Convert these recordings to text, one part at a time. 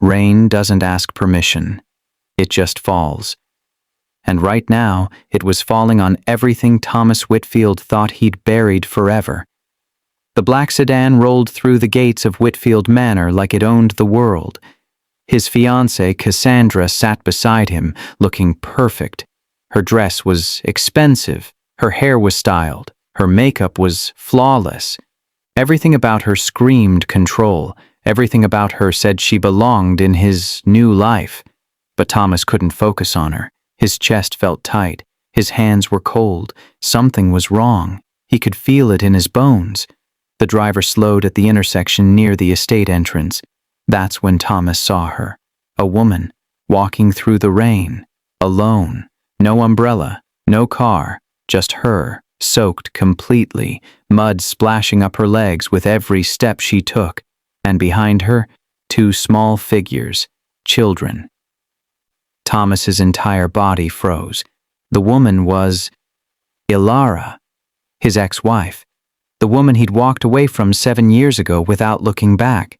Rain doesn't ask permission. It just falls. And right now, it was falling on everything Thomas Whitfield thought he'd buried forever. The black sedan rolled through the gates of Whitfield Manor like it owned the world. His fiancée, Cassandra, sat beside him, looking perfect. Her dress was expensive, her hair was styled, her makeup was flawless. Everything about her screamed control. Everything about her said she belonged in his new life. But Thomas couldn't focus on her. His chest felt tight. His hands were cold. Something was wrong. He could feel it in his bones. The driver slowed at the intersection near the estate entrance. That's when Thomas saw her. A woman, walking through the rain, alone. No umbrella, no car, just her, soaked completely, mud splashing up her legs with every step she took. And behind her, two small figures, children. Thomas's entire body froze. The woman was Ilara, his ex-wife, the woman he'd walked away from 7 years ago without looking back.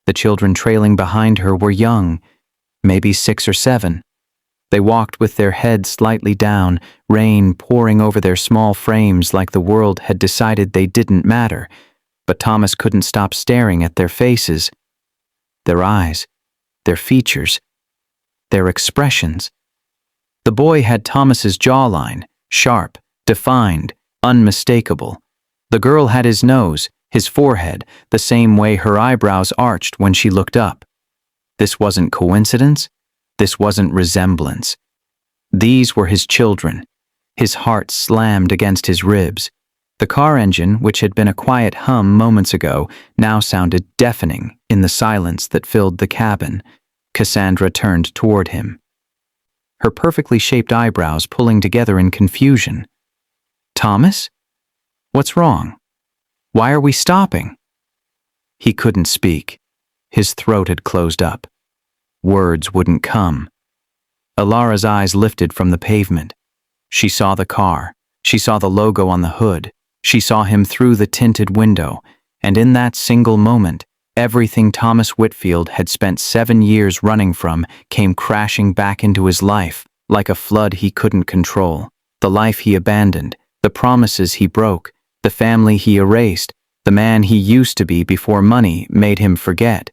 The children trailing behind her were young, maybe 6 or 7. They walked with their heads slightly down, rain pouring over their small frames like the world had decided they didn't matter. But Thomas couldn't stop staring at their faces, their eyes, their features, their expressions. The boy had Thomas's jawline, sharp, defined, unmistakable. The girl had his nose, his forehead, the same way her eyebrows arched when she looked up. This wasn't coincidence. This wasn't resemblance. These were his children. His heart slammed against his ribs. The car engine, which had been a quiet hum moments ago, now sounded deafening in the silence that filled the cabin. Cassandra turned toward him, her perfectly shaped eyebrows pulling together in confusion. "Thomas? What's wrong? Why are we stopping?" He couldn't speak. His throat had closed up. Words wouldn't come. Ilara's eyes lifted from the pavement. She saw the car. She saw the logo on the hood. She saw him through the tinted window, and in that single moment, everything Thomas Whitfield had spent 7 years running from came crashing back into his life, like a flood he couldn't control. The life he abandoned, the promises he broke, the family he erased, the man he used to be before money made him forget.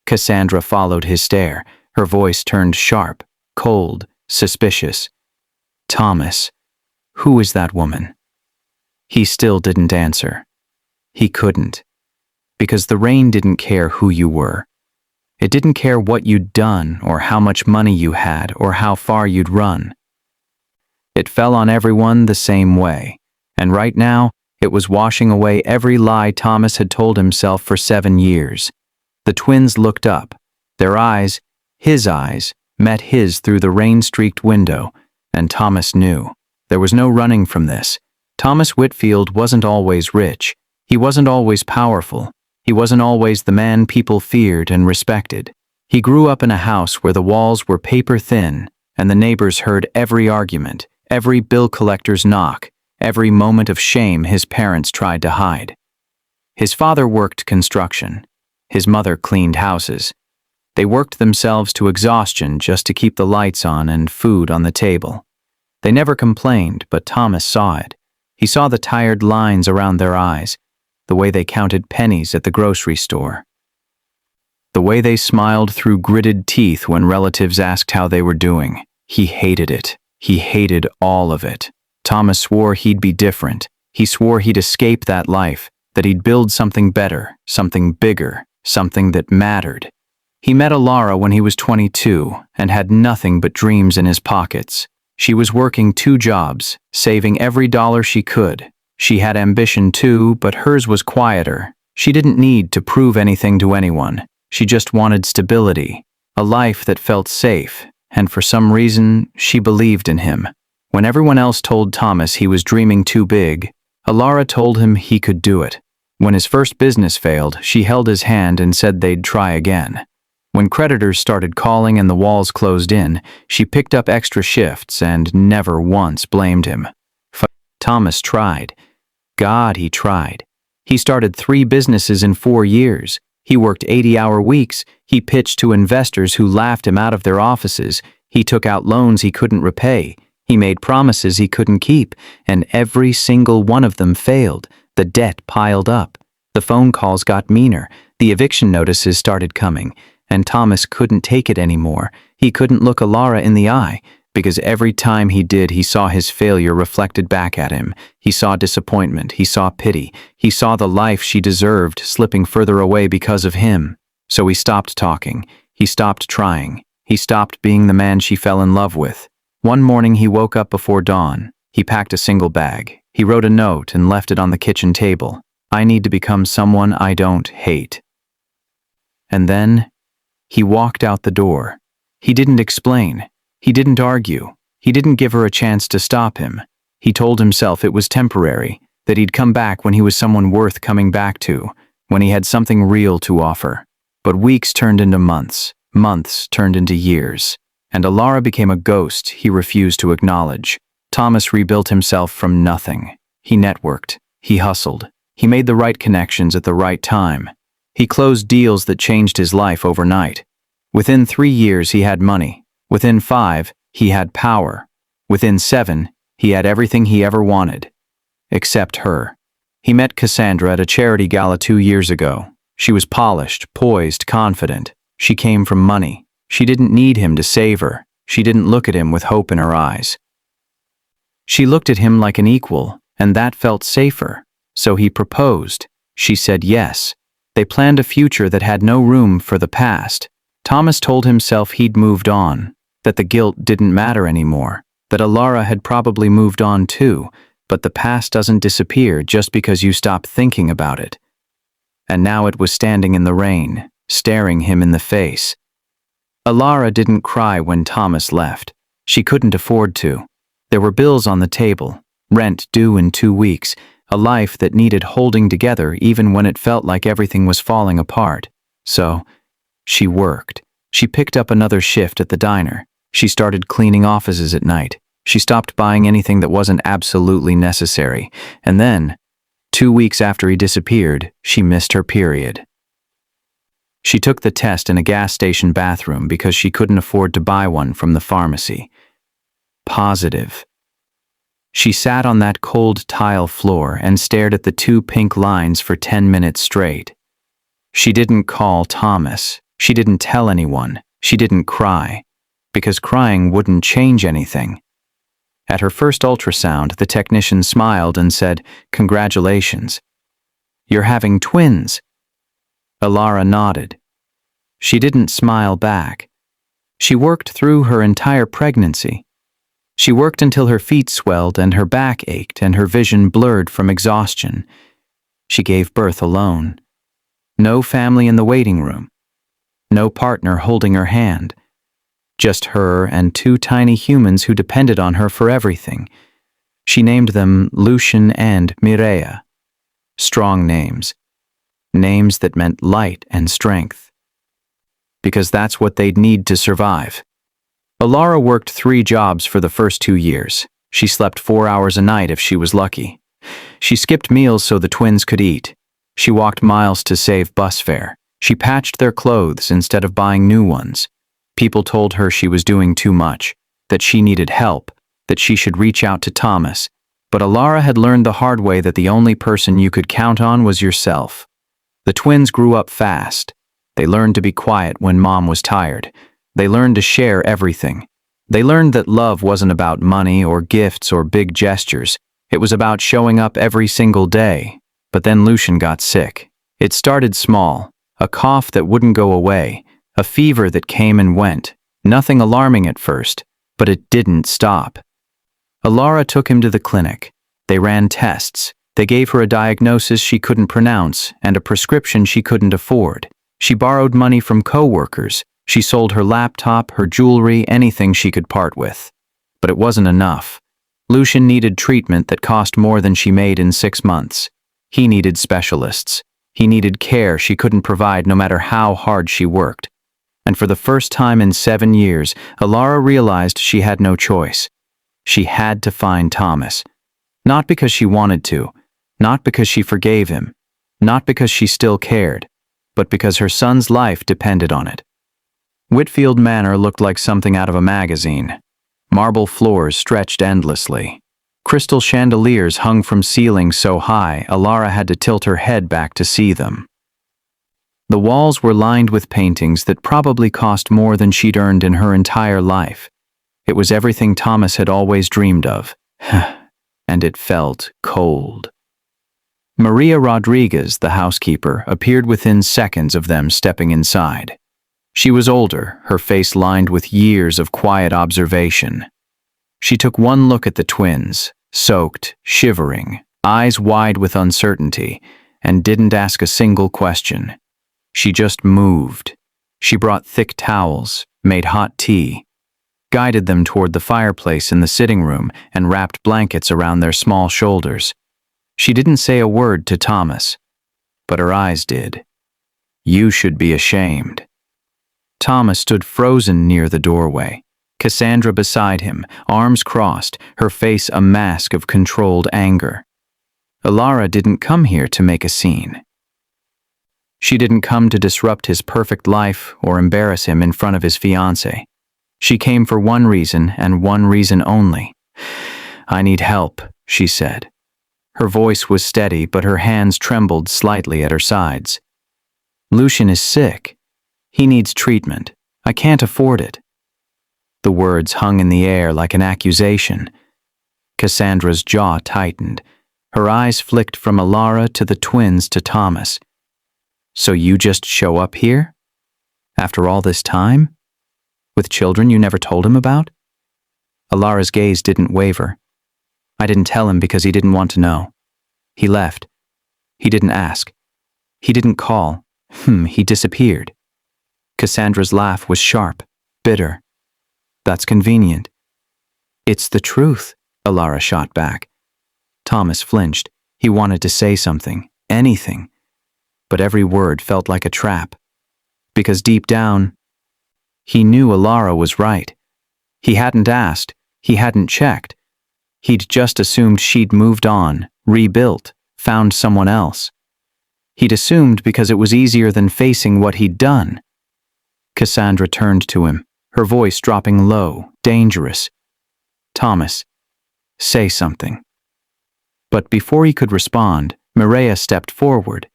Cassandra followed his stare. Her voice turned sharp, cold, suspicious. "Thomas, who is that woman?" He still didn't answer. He couldn't. Because the rain didn't care who you were. It didn't care what you'd done or how much money you had or how far you'd run. It fell on everyone the same way, and right now it was washing away every lie Thomas had told himself for 7 years. The twins looked up. Their eyes, his eyes, met his through the rain-streaked window, and Thomas knew. There was no running from this. Thomas Whitfield wasn't always rich. He wasn't always powerful. He wasn't always the man people feared and respected. He grew up in a house where the walls were paper thin, and the neighbors heard every argument, every bill collector's knock, every moment of shame his parents tried to hide. His father worked construction. His mother cleaned houses. They worked themselves to exhaustion just to keep the lights on and food on the table. They never complained, but Thomas saw it. He saw the tired lines around their eyes, the way they counted pennies at the grocery store, the way they smiled through gritted teeth when relatives asked how they were doing. He hated it. He hated all of it. Thomas swore he'd be different. He swore he'd escape that life, that he'd build something better, something bigger, something that mattered. He met Ilara when he was 22 and had nothing but dreams in his pockets. She was working 2 jobs, saving every dollar she could. She had ambition too, but hers was quieter. She didn't need to prove anything to anyone. She just wanted stability, a life that felt safe, and for some reason, she believed in him. When everyone else told Thomas he was dreaming too big, Ilara told him he could do it. When his first business failed, she held his hand and said they'd try again. When creditors started calling and the walls closed in, she picked up extra shifts and never once blamed him. Thomas tried. God, he tried. He started 3 businesses in 4 years. He worked 80-hour weeks. He pitched to investors who laughed him out of their offices. He took out loans he couldn't repay. He made promises he couldn't keep, and every single one of them failed. The debt piled up. The phone calls got meaner. The eviction notices started coming, and Thomas couldn't take it anymore. He couldn't look Alara in the eye, because every time he did, he saw his failure reflected back at him. He saw disappointment. He saw pity. He saw the life she deserved slipping further away because of him. So he stopped talking. He stopped trying. He stopped being the man she fell in love with. One morning he woke up before dawn. He packed a single bag. He wrote a note and left it on the kitchen table. I need to become someone I don't hate. And then he walked out the door. He didn't explain. He didn't argue. He didn't give her a chance to stop him. He told himself it was temporary, that he'd come back when he was someone worth coming back to, when he had something real to offer. But weeks turned into months. Months turned into years. And Alara became a ghost he refused to acknowledge. Thomas rebuilt himself from nothing. He networked. He hustled. He made the right connections at the right time. He closed deals that changed his life overnight. Within 3 years, he had money. Within 5, he had power. Within 7, he had everything he ever wanted. Except her. He met Cassandra at a charity gala 2 years ago. She was polished, poised, confident. She came from money. She didn't need him to save her. She didn't look at him with hope in her eyes. She looked at him like an equal, and that felt safer. So he proposed. She said yes. They planned a future that had no room for the past. Thomas told himself he'd moved on, that the guilt didn't matter anymore, that Alara had probably moved on too, but the past doesn't disappear just because you stop thinking about it. And now it was standing in the rain, staring him in the face. Alara didn't cry when Thomas left. She couldn't afford to. There were bills on the table, rent due in 2 weeks, a life that needed holding together even when it felt like everything was falling apart. So, she worked. She picked up another shift at the diner. She started cleaning offices at night. She stopped buying anything that wasn't absolutely necessary. And then, 2 weeks after he disappeared, she missed her period. She took the test in a gas station bathroom because she couldn't afford to buy one from the pharmacy. Positive. She sat on that cold tile floor and stared at the 2 pink lines for 10 minutes straight. She didn't call Thomas. She didn't tell anyone. She didn't cry, because crying wouldn't change anything. At her first ultrasound, the technician smiled and said, "Congratulations. You're having twins." Alara nodded. She didn't smile back. She worked through her entire pregnancy. She worked until her feet swelled and her back ached and her vision blurred from exhaustion. She gave birth alone. No family in the waiting room. No partner holding her hand. Just her and 2 tiny humans who depended on her for everything. She named them Lucian and Mireia. Strong names. Names that meant light and strength. Because that's what they'd need to survive. Alara worked 3 jobs for the first 2 years. She slept 4 hours a night if she was lucky. She skipped meals so the twins could eat. She walked miles to save bus fare. She patched their clothes instead of buying new ones. People told her she was doing too much, that she needed help, that she should reach out to Thomas. But Alara had learned the hard way that the only person you could count on was yourself. The twins grew up fast. They learned to be quiet when mom was tired. They learned to share everything. They learned that love wasn't about money or gifts or big gestures. It was about showing up every single day. But then Lucian got sick. It started small. A cough that wouldn't go away, a fever that came and went, nothing alarming at first, but it didn't stop. Alara took him to the clinic. They ran tests. They gave her a diagnosis she couldn't pronounce and a prescription she couldn't afford. She borrowed money from co-workers. She sold her laptop, her jewelry, anything she could part with. But it wasn't enough. Lucian needed treatment that cost more than she made in 6 months. He needed specialists. He needed care she couldn't provide no matter how hard she worked. And for the first time in 7 years, Alara realized she had no choice. She had to find Thomas. Not because she wanted to, not because she forgave him, not because she still cared, but because her son's life depended on it. Whitfield Manor looked like something out of a magazine. Marble floors stretched endlessly. Crystal chandeliers hung from ceilings so high, Alara had to tilt her head back to see them. The walls were lined with paintings that probably cost more than she'd earned in her entire life. It was everything Thomas had always dreamed of. And it felt cold. Maria Rodriguez, the housekeeper, appeared within seconds of them stepping inside. She was older, her face lined with years of quiet observation. She took one look at the twins, soaked, shivering, eyes wide with uncertainty, and didn't ask a single question. She just moved. She brought thick towels, made hot tea, guided them toward the fireplace in the sitting room, and wrapped blankets around their small shoulders. She didn't say a word to Thomas, but her eyes did. "You should be ashamed." Thomas stood frozen near the doorway, Cassandra beside him, arms crossed, her face a mask of controlled anger. Alara didn't come here to make a scene. She didn't come to disrupt his perfect life or embarrass him in front of his fiancée. She came for one reason and one reason only. "I need help," she said. Her voice was steady, but her hands trembled slightly at her sides. "Lucian is sick. He needs treatment. I can't afford it." The words hung in the air like an accusation. Cassandra's jaw tightened. Her eyes flicked from Alara to the twins to Thomas. "So you just show up here? After all this time? With children you never told him about?" Alara's gaze didn't waver. "I didn't tell him because he didn't want to know. He left. He didn't ask. He didn't call. He disappeared." Cassandra's laugh was sharp, bitter. "That's convenient." "It's the truth," Alara shot back. Thomas flinched. He wanted to say something, anything. But every word felt like a trap. Because deep down, he knew Alara was right. He hadn't asked. He hadn't checked. He'd just assumed she'd moved on, rebuilt, found someone else. He'd assumed because it was easier than facing what he'd done. Cassandra turned to him, her voice dropping low, dangerous. "Thomas, say something." But before he could respond, Mireya stepped forward.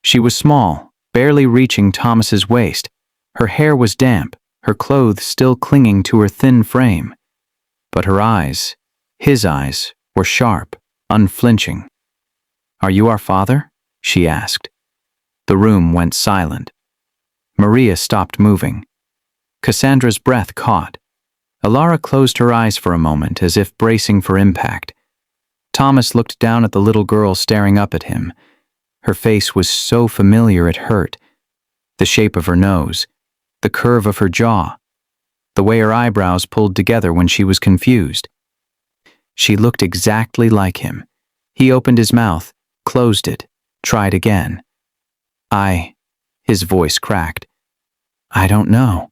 She was small, barely reaching Thomas's waist. Her hair was damp, her clothes still clinging to her thin frame. But her eyes, his eyes, were sharp, unflinching. "Are you our father?" she asked. The room went silent. Maria stopped moving. Cassandra's breath caught. Alara closed her eyes for a moment, as if bracing for impact. Thomas looked down at the little girl staring up at him. Her face was so familiar it hurt. The shape of her nose, the curve of her jaw, the way her eyebrows pulled together when she was confused. She looked exactly like him. He opened his mouth, closed it, tried again. His voice cracked. "I don't know."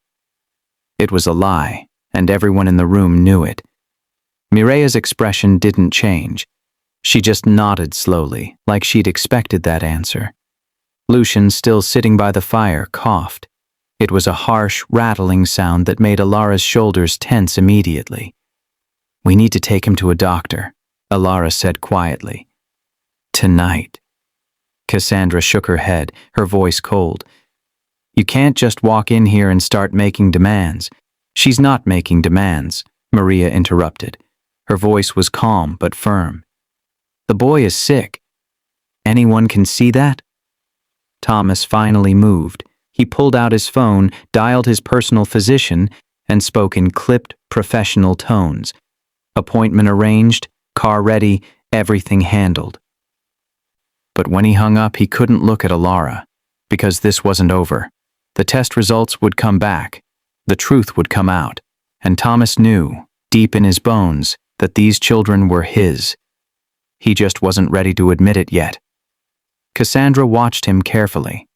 It was a lie, and everyone in the room knew it. Mireya's expression didn't change. She just nodded slowly, like she'd expected that answer. Lucian, still sitting by the fire, coughed. It was a harsh, rattling sound that made Alara's shoulders tense immediately. "We need to take him to a doctor," Alara said quietly. "Tonight." Cassandra shook her head, her voice cold. "You can't just walk in here and start making demands." "She's not making demands," Maria interrupted. Her voice was calm but firm. "The boy is sick. Anyone can see that?" Thomas finally moved. He pulled out his phone, dialed his personal physician, and spoke in clipped, professional tones. Appointment arranged, car ready, everything handled. But when he hung up, he couldn't look at Alara, because this wasn't over. The test results would come back. The truth would come out. And Thomas knew, deep in his bones, that these children were his. He just wasn't ready to admit it yet. Cassandra watched him carefully.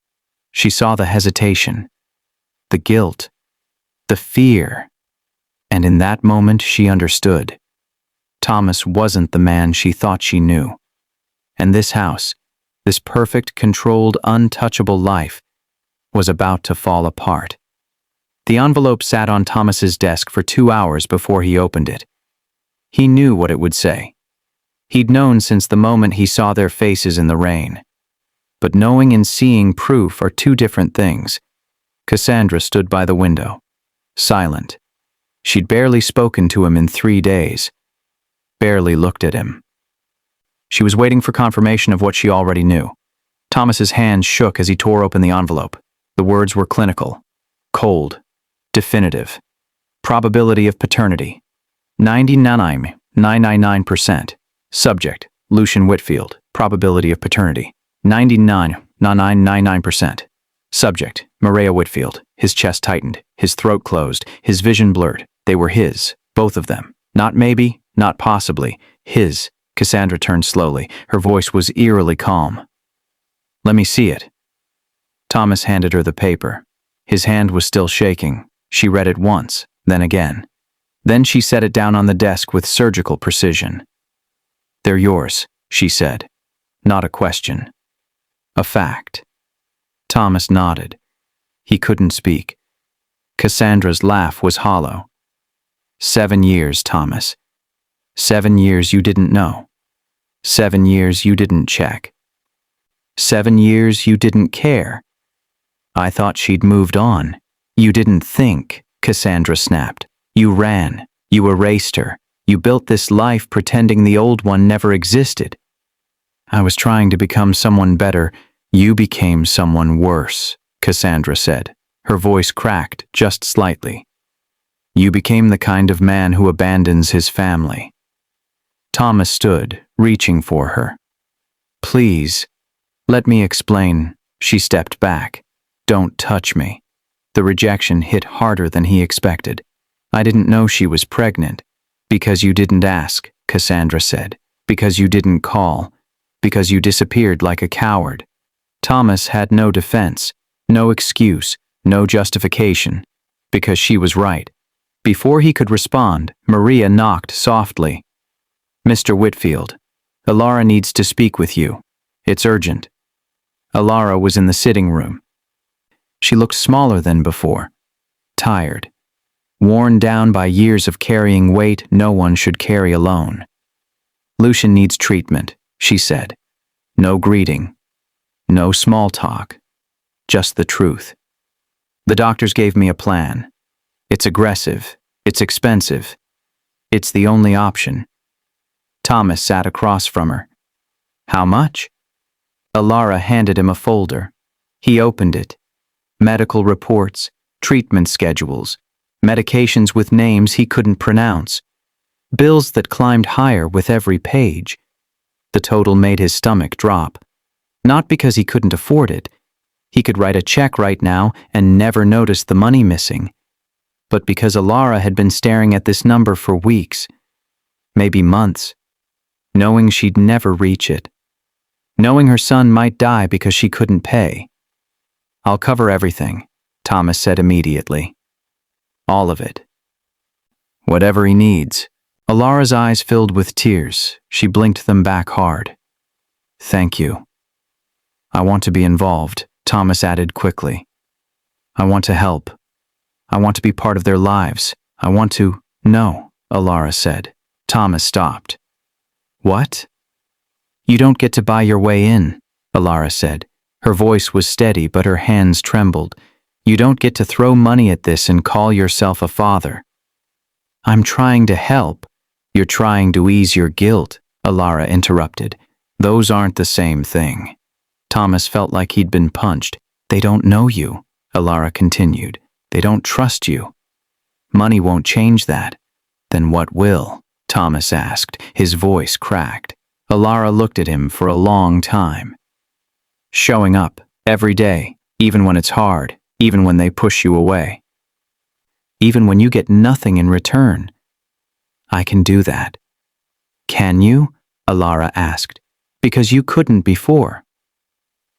She saw the hesitation, the guilt, the fear, and in that moment she understood. Thomas wasn't the man she thought she knew. And this house, this perfect, controlled, untouchable life, was about to fall apart. The envelope sat on Thomas's desk for 2 hours before he opened it. He knew what it would say. He'd known since the moment he saw their faces in the rain. But knowing and seeing proof are two different things. Cassandra stood by the window, silent. She'd barely spoken to him in 3 days. Barely looked at him. She was waiting for confirmation of what she already knew. Thomas's hands shook as he tore open the envelope. The words were clinical, cold, definitive. Probability of paternity, 99.999%. Subject, Lucian Whitfield. Probability of paternity, 99.999%. Subject, Maria Whitfield. His chest tightened, his throat closed, his vision blurred. They were his, both of them. Not maybe, not possibly. His. Cassandra turned slowly. Her voice was eerily calm. Let me see it. Thomas handed her the paper. His hand was still shaking. She read it once, then again. Then she set it down on the desk with surgical precision. They're yours, she said. Not a question. A fact. Thomas nodded. He couldn't speak. Cassandra's laugh was hollow. 7 years, Thomas. 7 years you didn't know. 7 years you didn't check. 7 years you didn't care. I thought she'd moved on. You didn't think, Cassandra snapped. You ran. You erased her. You built this life pretending the old one never existed. I was trying to become someone better. You became someone worse, Cassandra said. Her voice cracked just slightly. You became the kind of man who abandons his family. Thomas stood, reaching for her. Please, let me explain. She stepped back. Don't touch me. The rejection hit harder than he expected. I didn't know she was pregnant. Because you didn't ask, Cassandra said. Because you didn't call. Because you disappeared like a coward. Thomas had no defense, no excuse, no justification. Because she was right. Before he could respond, Maria knocked softly. Mr. Whitfield, Alara needs to speak with you. It's urgent. Alara was in the sitting room. She looked smaller than before, tired, worn down by years of carrying weight no one should carry alone. Lucian needs treatment, she said. No greeting, no small talk, just the truth. The doctors gave me a plan. It's aggressive, it's expensive. It's the only option. Thomas sat across from her. How much? Alara handed him a folder. He opened it. Medical reports, treatment schedules, medications with names he couldn't pronounce, bills that climbed higher with every page. The total made his stomach drop. Not because he couldn't afford it. He could write a check right now and never notice the money missing. But because Alara had been staring at this number for weeks, maybe months, knowing she'd never reach it, knowing her son might die because she couldn't pay. I'll cover everything, Thomas said immediately. All of it. Whatever he needs. Alara's eyes filled with tears. She blinked them back hard. Thank you. I want to be involved, Thomas added quickly. I want to help. I want to be part of their lives. I want to... No, Alara said. Thomas stopped. What? You don't get to buy your way in, Alara said. Her voice was steady, but her hands trembled. You don't get to throw money at this and call yourself a father. I'm trying to help. You're trying to ease your guilt, Alara interrupted. Those aren't the same thing. Thomas felt like he'd been punched. They don't know you, Alara continued. They don't trust you. Money won't change that. Then what will? Thomas asked. His voice cracked. Alara looked at him for a long time. Showing up, every day, even when it's hard, even when they push you away. Even when you get nothing in return. I can do that. Can you? Alara asked. Because you couldn't before.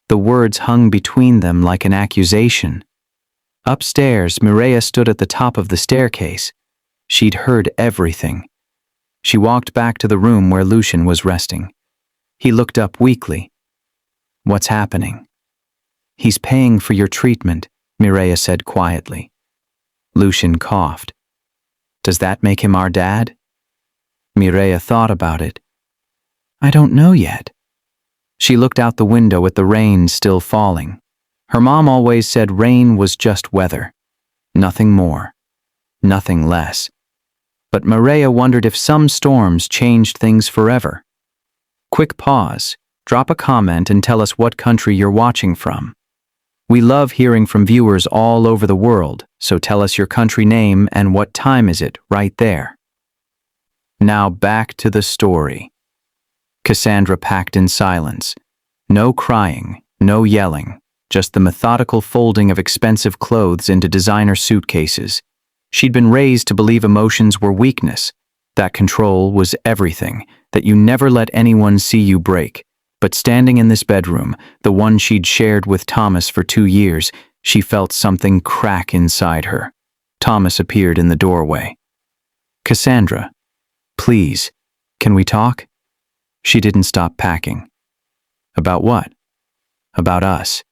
The words hung between them like an accusation. Upstairs, Mireya stood at the top of the staircase. She'd heard everything. She walked back to the room where Lucian was resting. He looked up weakly. What's happening? He's paying for your treatment, Mireia said quietly. Lucian coughed. Does that make him our dad? Mireia thought about it. I don't know yet. She looked out the window at the rain still falling. Her mom always said rain was just weather. Nothing more. Nothing less. But Mireia wondered if some storms changed things forever. Quick pause. Drop a comment and tell us what country you're watching from. We love hearing from viewers all over the world, so tell us your country name and what time is it right there. Now back to the story. Cassandra packed in silence. No crying, no yelling, just the methodical folding of expensive clothes into designer suitcases. She'd been raised to believe emotions were weakness, that control was everything, that you never let anyone see you break. But standing in this bedroom, the one she'd shared with Thomas for 2 years, she felt something crack inside her. Thomas appeared in the doorway. Cassandra, please, can we talk? She didn't stop packing. About what? About us.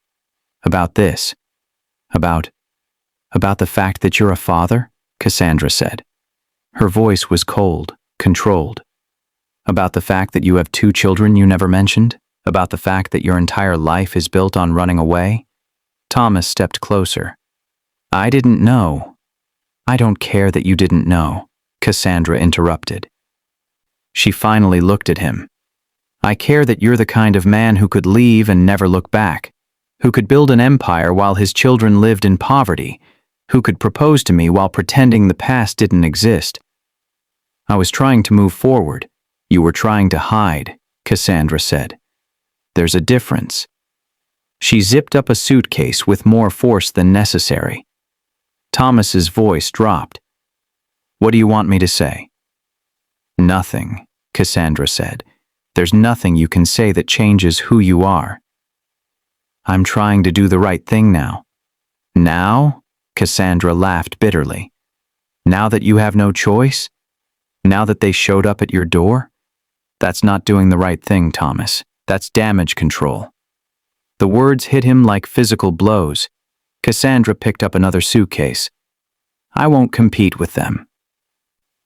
About this. About the fact that you're a father? Cassandra said. Her voice was cold, controlled. About the fact that you have 2 children you never mentioned? About the fact that your entire life is built on running away? Thomas stepped closer. I didn't know. I don't care that you didn't know, Cassandra interrupted. She finally looked at him. I care that you're the kind of man who could leave and never look back, who could build an empire while his children lived in poverty, who could propose to me while pretending the past didn't exist. I was trying to move forward. You were trying to hide, Cassandra said. There's a difference. She zipped up a suitcase with more force than necessary. Thomas's voice dropped. What do you want me to say? Nothing, Cassandra said. There's nothing you can say that changes who you are. I'm trying to do the right thing now. Now? Cassandra laughed bitterly. Now that you have no choice? Now that they showed up at your door? That's not doing the right thing, Thomas. That's damage control. The words hit him like physical blows. Cassandra picked up another suitcase. I won't compete with them.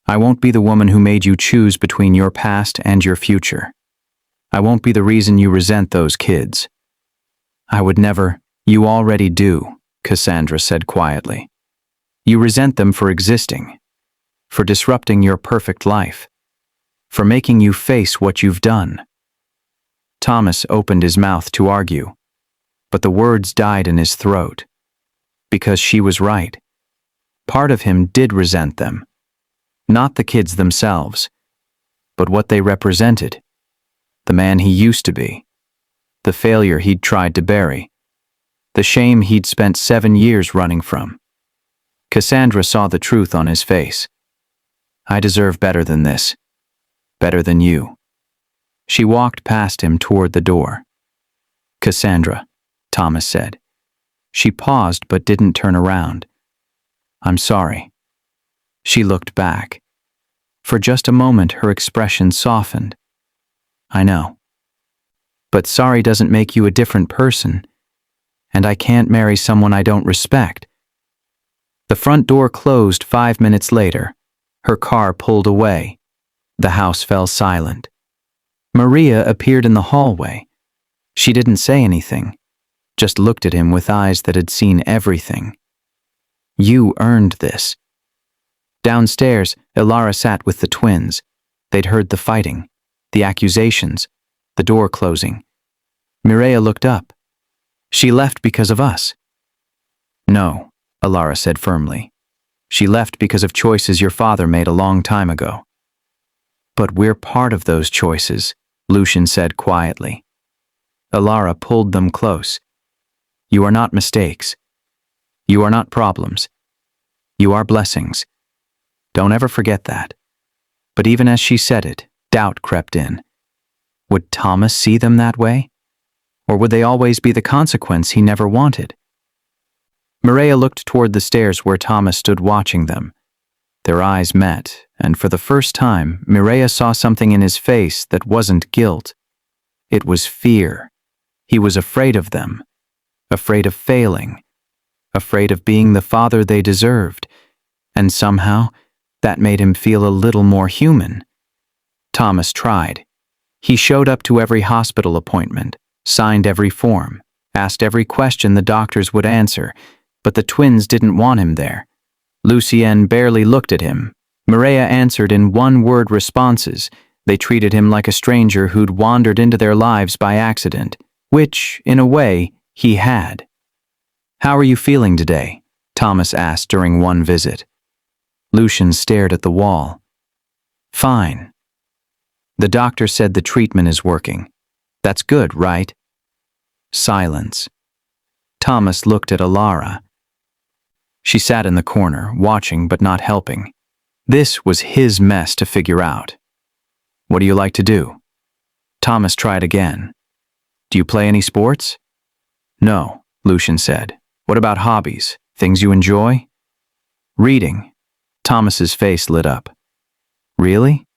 I won't be the woman who made you choose between your past and your future. I won't be the reason you resent those kids. I would never. You already do, Cassandra said quietly. You resent them for existing, for disrupting your perfect life, for making you face what you've done. Thomas opened his mouth to argue, but the words died in his throat. Because she was right. Part of him did resent them. Not the kids themselves, but what they represented. The man he used to be. The failure he'd tried to bury. The shame he'd spent 7 years running from. Cassandra saw the truth on his face. I deserve better than this. Better than you. She walked past him toward the door. Cassandra, Thomas said. She paused but didn't turn around. I'm sorry. She looked back. For just a moment her expression softened. I know. But sorry doesn't make you a different person, and I can't marry someone I don't respect. The front door closed 5 minutes later. Her car pulled away. The house fell silent. Maria appeared in the hallway. She didn't say anything, just looked at him with eyes that had seen everything. You earned this. Downstairs, Ilara sat with the twins. They'd heard the fighting, the accusations, the door closing. Mireia looked up. She left because of us. No, Ilara said firmly. She left because of choices your father made a long time ago. But we're part of those choices, Lucian said quietly. Ilara pulled them close. You are not mistakes. You are not problems. You are blessings. Don't ever forget that. But even as she said it, doubt crept in. Would Thomas see them that way? Or would they always be the consequence he never wanted? Mireia looked toward the stairs where Thomas stood watching them. Their eyes met, and for the first time, Mireia saw something in his face that wasn't guilt. It was fear. He was afraid of them. afraid of failing, afraid of being the father they deserved, and somehow that made him feel a little more human. Thomas tried. He showed up to every hospital appointment, signed every form, asked every question the doctors would answer, but the twins didn't want him there. Lucienne barely looked at him. Mireia answered in one-word responses. They treated him like a stranger who'd wandered into their lives by accident, which, in a way, he had. "How are you feeling today?" Thomas asked during one visit. Lucian stared at the wall. "Fine. The doctor said the treatment is working. That's good, right?" Silence. Thomas looked at Alara. She sat in the corner, watching but not helping. This was his mess to figure out. "What do you like to do?" Thomas tried again. "Do you play any sports?" "No," Lucian said. "What about hobbies? Things you enjoy?" "Reading." Thomas's face lit up. "Really?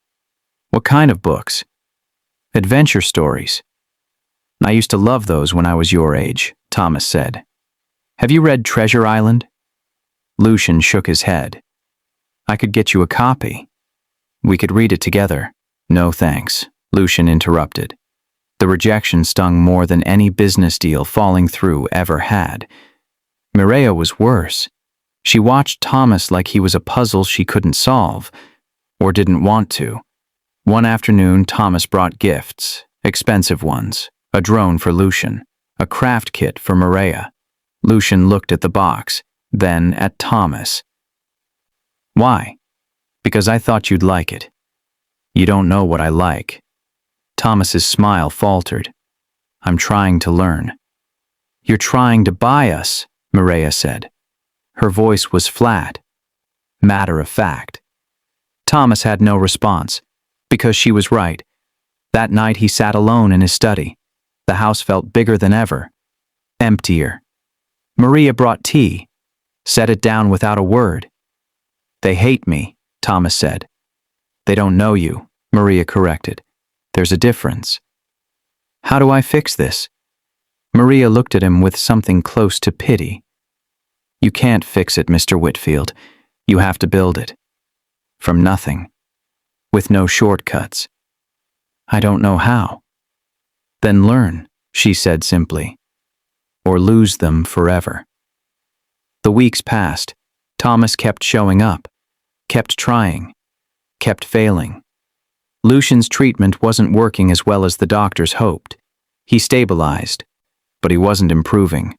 What kind of books?" "Adventure stories." "I used to love those when I was your age," Thomas said. "Have you read Treasure Island?" Lucian shook his head. "I could get you a copy. We could read it together." "No thanks," Lucian interrupted. The rejection stung more than any business deal falling through ever had. Mireia was worse. She watched Thomas like he was a puzzle she couldn't solve, or didn't want to. One afternoon, Thomas brought gifts, expensive ones, a drone for Lucian, a craft kit for Mireia. Lucian looked at the box, then at Thomas. "Why?" "Because I thought you'd like it." "You don't know what I like." Thomas's smile faltered. "I'm trying to learn." "You're trying to buy us," Mireia said. Her voice was flat, matter of fact. Thomas had no response, because she was right. That night he sat alone in his study. The house felt bigger than ever, emptier. Mireia brought tea, set it down without a word. "They hate me," Thomas said. "They don't know you," Mireia corrected. "There's a difference." "How do I fix this?" Mireia looked at him with something close to pity. "You can't fix it, Mr. Whitfield. You have to build it. From nothing. With no shortcuts." "I don't know how." "Then learn," she said simply. "Or lose them forever." The weeks passed. Thomas kept showing up, kept trying, kept failing. Lucian's treatment wasn't working as well as the doctors hoped. He stabilized, but he wasn't improving.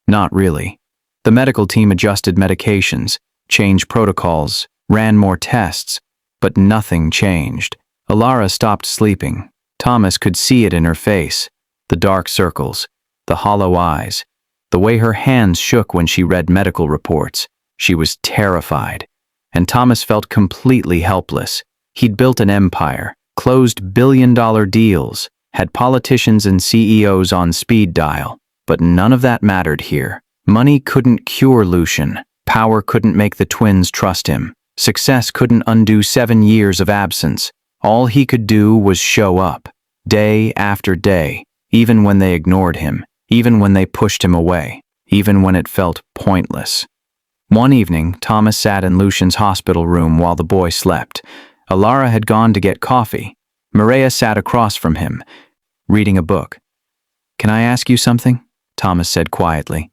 Not really. The medical team adjusted medications, changed protocols, ran more tests, but nothing changed. Alara stopped sleeping. Thomas could see it in her face, the dark circles, the hollow eyes, the way her hands shook when she read medical reports. She was terrified, and Thomas felt completely helpless. He'd built an empire, closed billion-dollar deals, had politicians and CEOs on speed dial, but none of that mattered here. Money couldn't cure Lucian. Power couldn't make the twins trust him. Success couldn't undo 7 years of absence. All he could do was show up, day after day, even when they ignored him, even when they pushed him away, even when it felt pointless. One evening, Thomas sat in Lucian's hospital room while the boy slept. Alara had gone to get coffee. Mireia sat across from him, reading a book. "Can I ask you something?" Thomas said quietly.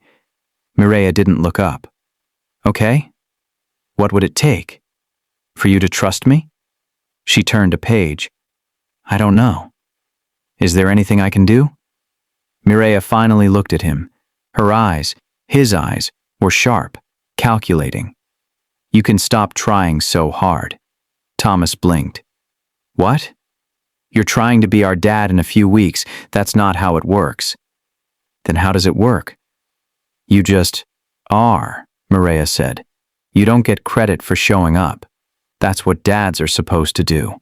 Mireia didn't look up. "Okay. What would it take? For you to trust me?" She turned a page. "I don't know. Is there anything I can do?" Mireia finally looked at him. Her eyes, his eyes, were sharp, calculating. "You can stop trying so hard." Thomas blinked. "What? You're trying to be our dad in a few weeks. That's not how it works." "Then how does it work?" "You just are," Mireia said. "You don't get credit for showing up. That's what dads are supposed to do."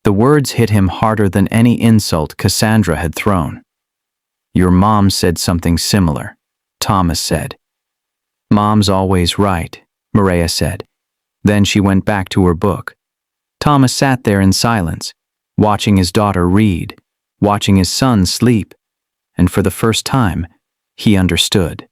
The words hit him harder than any insult Cassandra had thrown. "Your mom said something similar," Thomas said. "Mom's always right," Mireia said. Then she went back to her book. Thomas sat there in silence, watching his daughter read, watching his son sleep, and for the first time, He understood.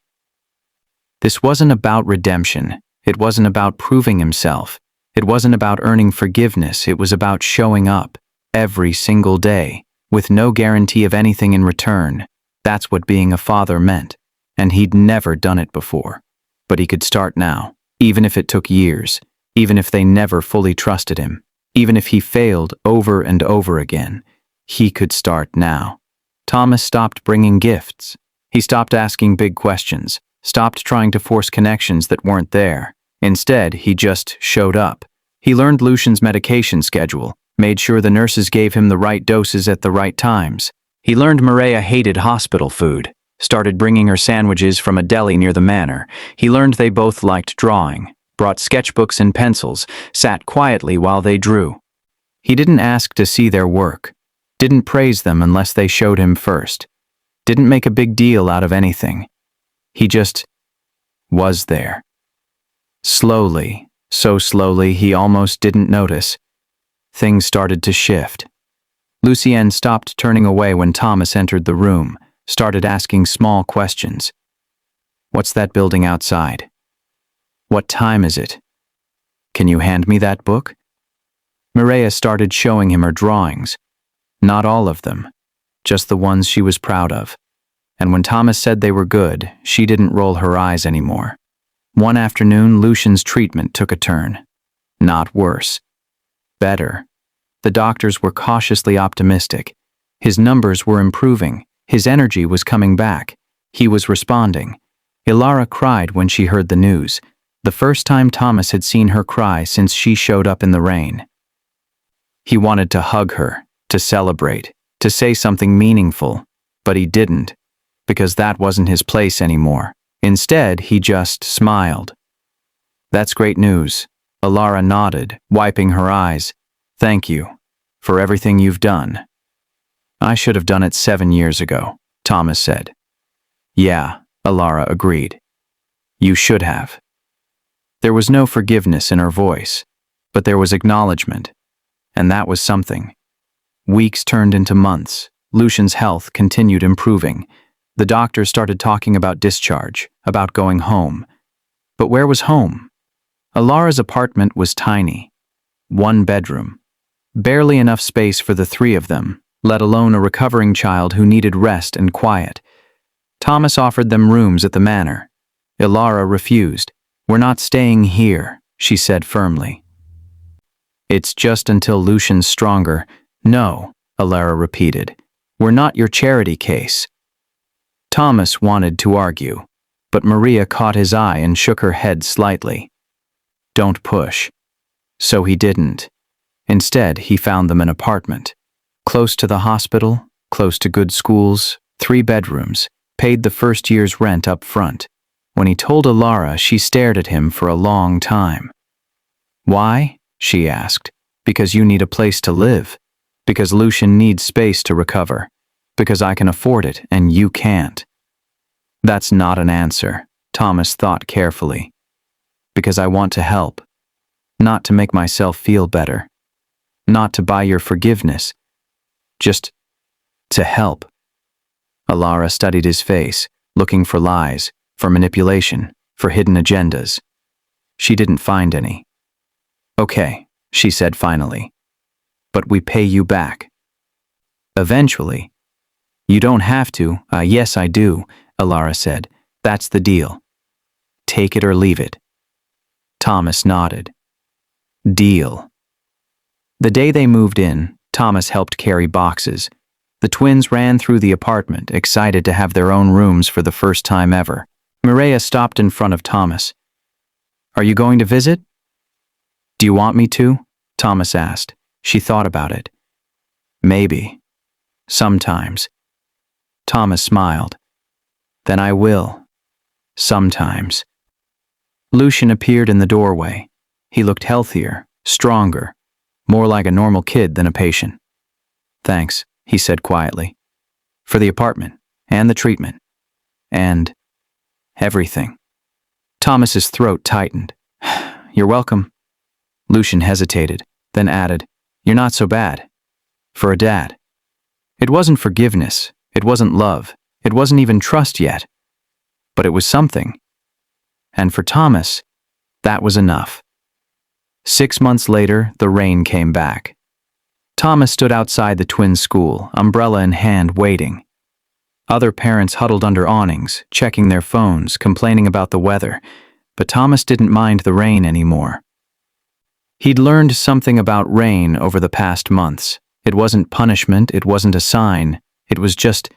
This wasn't about redemption. It wasn't about proving himself. It wasn't about earning forgiveness. It was about showing up every single day with no guarantee of anything in return. That's what being a father meant, and he'd never done it before. But he could start now, even if it took years, even if they never fully trusted him, even if he failed over and over again. He could start now. Thomas stopped bringing gifts. He stopped asking big questions, stopped trying to force connections that weren't there. Instead, he just showed up. He learned Lucian's medication schedule, made sure the nurses gave him the right doses at the right times. He learned Maria hated hospital food, started bringing her sandwiches from a deli near the manor. He learned they both liked drawing, brought sketchbooks and pencils, sat quietly while they drew. He didn't ask to see their work, didn't praise them unless they showed him first, didn't make a big deal out of anything. He just was there. Slowly, so slowly he almost didn't notice, things started to shift. Lucienne stopped turning away when Thomas entered the room, started asking small questions. What's that building outside? What time is it? Can you hand me that book? Maria started showing him her drawings. Not all of them, just the ones she was proud of. And when Thomas said they were good, she didn't roll her eyes anymore. One afternoon, Lucian's treatment took a turn. Not worse. Better. The doctors were cautiously optimistic. His numbers were improving. His energy was coming back. He was responding. Ilara cried when she heard the news, the first time Thomas had seen her cry since she showed up in the rain. He wanted to hug her, to celebrate, to say something meaningful, but he didn't, because that wasn't his place anymore. Instead, he just smiled. That's great news. Ilara nodded, wiping her eyes. Thank you for everything you've done. I should have done it 7 years ago, Thomas said. Yeah, Ilara agreed. You should have. There was no forgiveness in her voice, but there was acknowledgement, and that was something. Weeks turned into months. Lucian's health continued improving. The doctor started talking about discharge, about going home. But where was home? Ilara's apartment was tiny. 1 bedroom. Barely enough space for the 3 of them, let alone a recovering child who needed rest and quiet. Thomas offered them rooms at the manor. Ilara refused. We're not staying here, she said firmly. It's just until Lucian's stronger. No, Ilara repeated. We're not your charity case. Thomas wanted to argue, but Maria caught his eye and shook her head slightly. Don't push. So he didn't. Instead, he found them an apartment. Close to the hospital, close to good schools, 3 bedrooms, paid the first year's rent up front. When he told Ilara, she stared at him for a long time. Why? She asked. Because you need a place to live. Because Lucian needs space to recover. Because I can afford it and you can't. That's not an answer, Thomas thought carefully. Because I want to help. Not to make myself feel better. Not to buy your forgiveness. Just to help. Ilara studied his face, looking for lies, for manipulation, for hidden agendas. She didn't find any. Okay, she said finally. But we pay you back. Eventually. You don't have to. Yes, I do, Ilara said. That's the deal. Take it or leave it. Thomas nodded. Deal. The day they moved in, Thomas helped carry boxes. The twins ran through the apartment, excited to have their own rooms for the first time ever. Maria stopped in front of Thomas. Are you going to visit? Do you want me to? Thomas asked. She thought about it. Maybe. Sometimes. Thomas smiled. Then I will. Sometimes. Lucian appeared in the doorway. He looked healthier, stronger, more like a normal kid than a patient. Thanks, he said quietly. For the apartment, and the treatment, and everything. Thomas's throat tightened. You're welcome. Lucian hesitated, then added, You're not so bad. For a dad. It wasn't forgiveness. It wasn't love. It wasn't even trust yet. but it was something. And for Thomas, that was enough. 6 months later, the rain came back. Thomas stood outside the twins' school, umbrella in hand, waiting. Other parents huddled under awnings, checking their phones, complaining about the weather, but Thomas didn't mind the rain anymore. He'd learned something about rain over the past months. It wasn't punishment, it wasn't a sign, it was just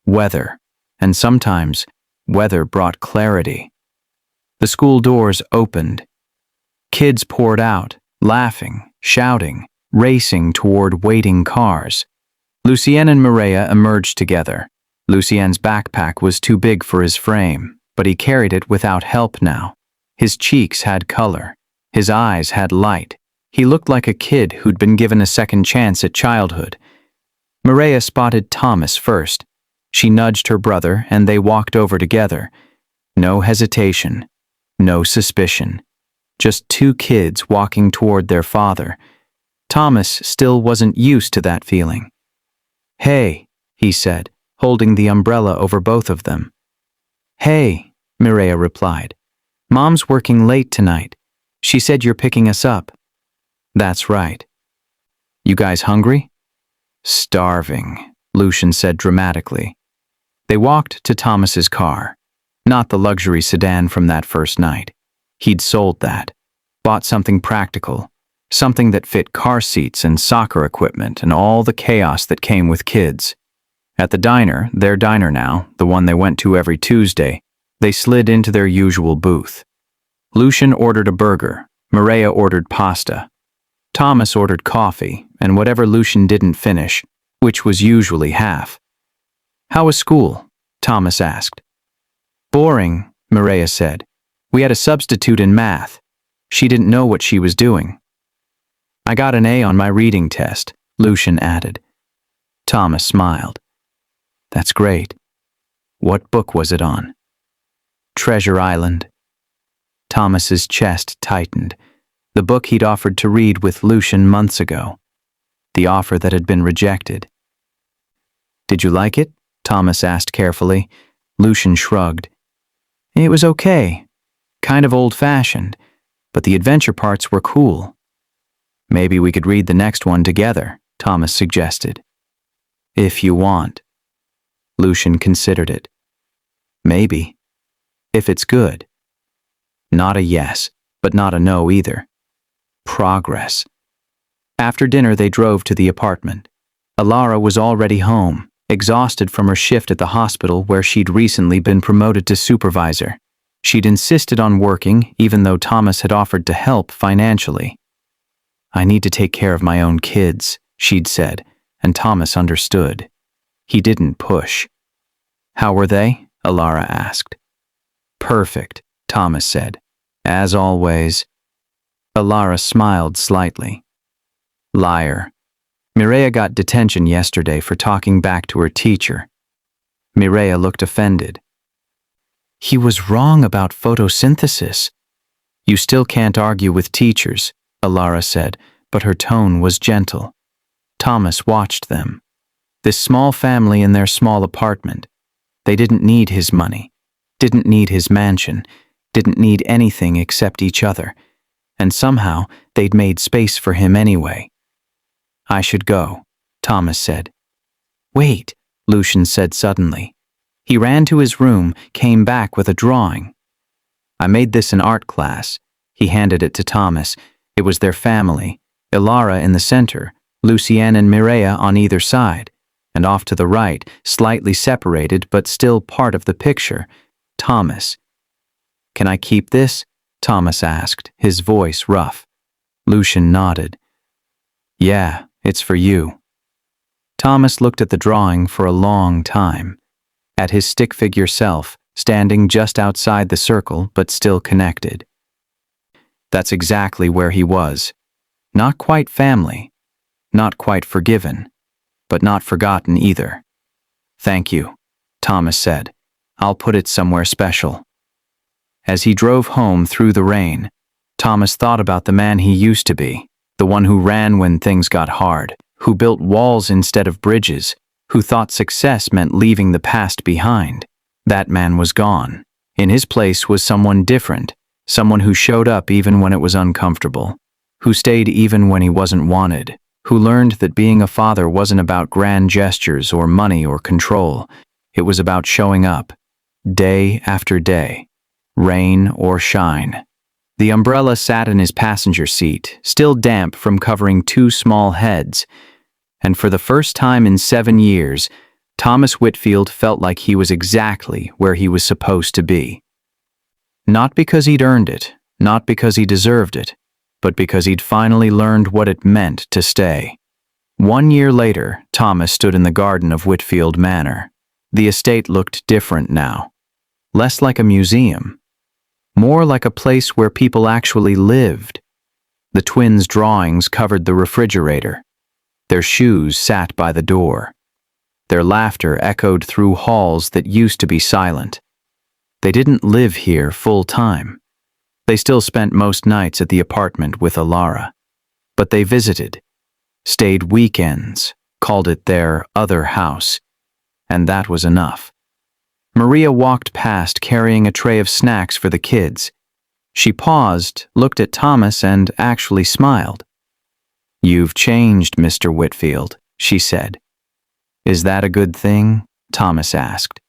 weather, and sometimes weather brought clarity. The school doors opened. Kids poured out, laughing, shouting, racing toward waiting cars. Lucien and Mireia emerged together. Lucien's backpack was too big for his frame, but he carried it without help now. His cheeks had color. His eyes had light. He looked like a kid who'd been given a second chance at childhood. Mireia spotted Thomas first. She nudged her brother, and they walked over together. No hesitation, no suspicion. Just two kids walking toward their father. Thomas still wasn't used to that feeling. "Hey," he said, holding the umbrella over both of them. "Hey," Mireia replied. "Mom's working late tonight. She said you're picking us up." "That's right." "You guys hungry?" "Starving," Lucien said dramatically. They walked to Thomas's car. Not the luxury sedan from that first night. He'd sold that. Bought something practical. Something that fit car seats and soccer equipment and all the chaos that came with kids. At the diner, their diner now, the one they went to every Tuesday, they slid into their usual booth. Lucien ordered a burger. Mireia ordered pasta. Thomas ordered coffee, and whatever Lucien didn't finish, which was usually half. "How was school?" Thomas asked. "Boring," Mireia said. "We had a substitute in math. She didn't know what she was doing." "I got an A on my reading test," Lucien added. Thomas smiled. "That's great. What book was it on?" "Treasure Island." Thomas's chest tightened. The book he'd offered to read with Lucien months ago. The offer that had been rejected. "Did you like it?" Thomas asked carefully. Lucien shrugged. "It was okay. Kind of old-fashioned, but the adventure parts were cool." "Maybe we could read the next one together," Thomas suggested. "If you want." Lucien considered it. "Maybe. If it's good." Not a yes, but not a no either. Progress. After dinner, they drove to the apartment. Alara was already home, exhausted from her shift at the hospital where she'd recently been promoted to supervisor. She'd insisted on working, even though Thomas had offered to help financially. "I need to take care of my own kids," she'd said, and Thomas understood. He didn't push. "How were they?" Alara asked. "Perfect," Thomas said. "As always." Alara smiled slightly. Liar. Mireia got detention yesterday for talking back to her teacher. Mireia looked offended. "He was wrong about photosynthesis." "You still can't argue with teachers," Alara said, but her tone was gentle. Thomas watched them. This small family in their small apartment. They didn't need his money, didn't need his mansion, didn't need anything except each other, and somehow they'd made space for him anyway. "I should go," Thomas said. "Wait," Lucien said suddenly. He ran to his room, came back with a drawing. "I made this in art class." He handed it to Thomas. It was their family, Alara in the center, Lucien and Mireia on either side, and off to the right, slightly separated but still part of the picture, Thomas. "Can I keep this?" Thomas asked, his voice rough. Lucien nodded. "Yeah, it's for you." Thomas looked at the drawing for a long time, at his stick figure self, standing just outside the circle but still connected. That's exactly where he was. Not quite family, not quite forgiven, but not forgotten either. "Thank you," Thomas said. "I'll put it somewhere special." As he drove home through the rain, Thomas thought about the man he used to be, the one who ran when things got hard, who built walls instead of bridges, who thought success meant leaving the past behind. That man was gone. In his place was someone different, someone who showed up even when it was uncomfortable, who stayed even when he wasn't wanted, who learned that being a father wasn't about grand gestures or money or control. It was about showing up, day after day, rain or shine. The umbrella sat in his passenger seat, still damp from covering two small heads, and for the first time in 7 years, Thomas Whitfield felt like he was exactly where he was supposed to be. Not because he'd earned it, not because he deserved it, but because he'd finally learned what it meant to stay. 1 year later, Thomas stood in the garden of Whitfield Manor. The estate looked different now. Less like a museum. More like a place where people actually lived. The twins' drawings covered the refrigerator. Their shoes sat by the door. Their laughter echoed through halls that used to be silent. They didn't live here full time. They still spent most nights at the apartment with Alara. But they visited, stayed weekends, called it their other house. And that was enough. Maria walked past carrying a tray of snacks for the kids. She paused, looked at Thomas, and actually smiled. "You've changed, Mr. Whitfield," she said. "Is that a good thing?" Thomas asked.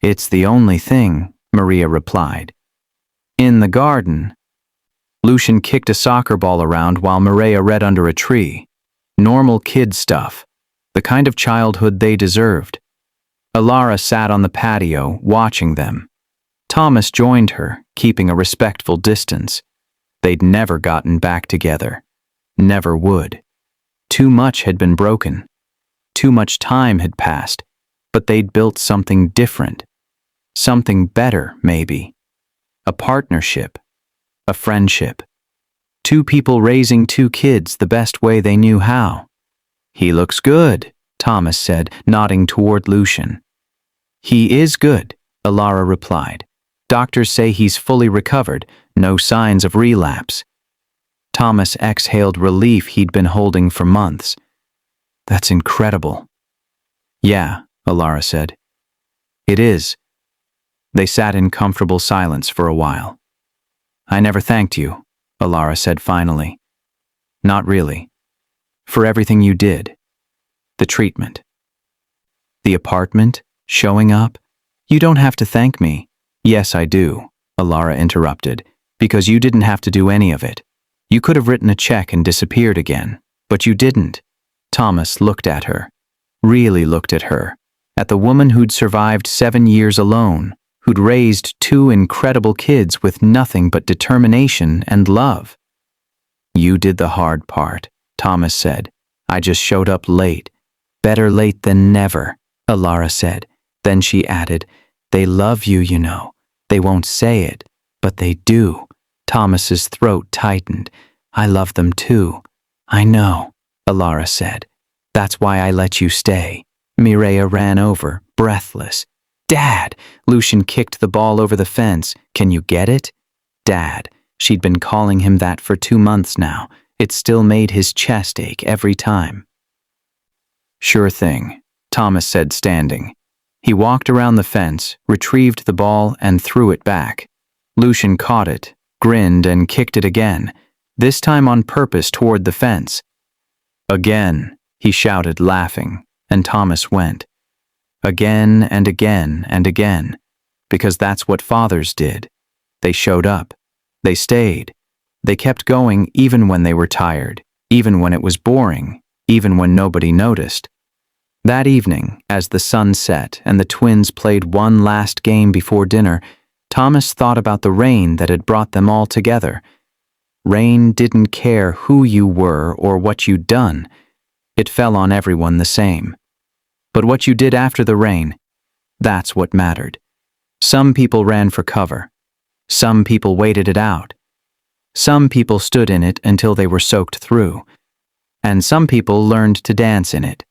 "It's the only thing," Maria replied. In the garden, Lucian kicked a soccer ball around while Maria read under a tree. Normal kid stuff, the kind of childhood they deserved. Alara sat on the patio, watching them. Thomas joined her, keeping a respectful distance. They'd never gotten back together. Never would. Too much had been broken. Too much time had passed, but they'd built something different. Something better, maybe. A partnership. A friendship. Two people raising two kids the best way they knew how. "He looks good," Thomas said, nodding toward Lucian. "He is good," Alara replied. "Doctors say he's fully recovered, no signs of relapse." Thomas exhaled relief he'd been holding for months. "That's incredible." "Yeah," Alara said. "It is." They sat in comfortable silence for a while. "I never thanked you," Alara said finally. "Not really. For everything you did. The treatment. The apartment, showing up. You don't have to thank me." "Yes, I do," Alara interrupted, "because you didn't have to do any of it. You could have written a check and disappeared again, but you didn't." Thomas looked at her. Really looked at her. At the woman who'd survived 7 years alone, who'd raised 2 incredible kids with nothing but determination and love. "You did the hard part," Thomas said. "I just showed up late." "Better late than never," Alara said. Then she added, "They love you, you know. They won't say it, but they do." Thomas's throat tightened. "I love them too." "I know," Alara said. "That's why I let you stay." Mireia ran over, breathless. "Dad!" Lucian kicked the ball over the fence. "Can you get it?" Dad. She'd been calling him that for 2 months now. It still made his chest ache every time. "Sure thing," Thomas said, standing. He walked around the fence, retrieved the ball, and threw it back. Lucian caught it, grinned, and kicked it again, this time on purpose toward the fence. "Again," he shouted, laughing, and Thomas went. Again and again and again, because that's what fathers did. They showed up. They stayed. They kept going even when they were tired, even when it was boring, even when nobody noticed. That evening, as the sun set and the twins played one last game before dinner, Thomas thought about the rain that had brought them all together. Rain didn't care who you were or what you'd done. It fell on everyone the same. But what you did after the rain, that's what mattered. Some people ran for cover. Some people waited it out. Some people stood in it until they were soaked through. And some people learned to dance in it.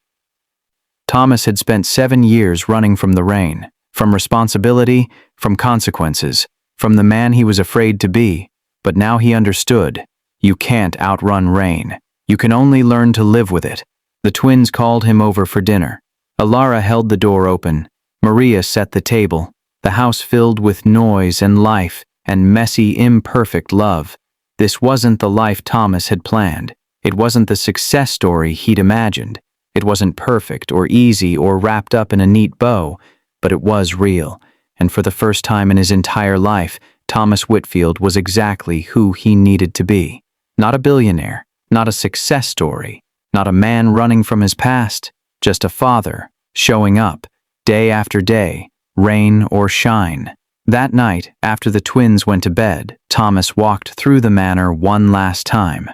Thomas had spent 7 years running from the rain, from responsibility, from consequences, from the man he was afraid to be, but now he understood. You can't outrun rain. You can only learn to live with it. The twins called him over for dinner. Alara held the door open. Maria set the table. The house filled with noise and life and messy, imperfect love. This wasn't the life Thomas had planned. It wasn't the success story he'd imagined. It wasn't perfect or easy or wrapped up in a neat bow, but it was real. And for the first time in his entire life, Thomas Whitfield was exactly who he needed to be. Not a billionaire, not a success story, not a man running from his past, just a father, showing up, day after day, rain or shine. That night, after the twins went to bed, Thomas walked through the manor one last time.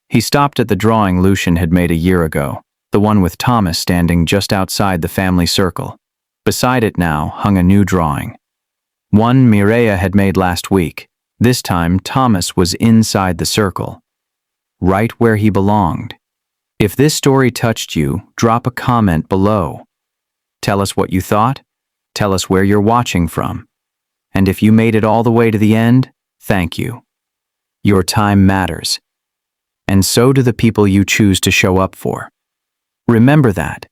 He stopped at the drawing Lucian had made a year ago, the one with Thomas standing just outside the family circle. Beside it now hung a new drawing. One Mireia had made last week. This time, Thomas was inside the circle, right where he belonged. If this story touched you, drop a comment below. Tell us what you thought. Tell us where you're watching from. And if you made it all the way to the end, thank you. Your time matters. And so do the people you choose to show up for. Remember that.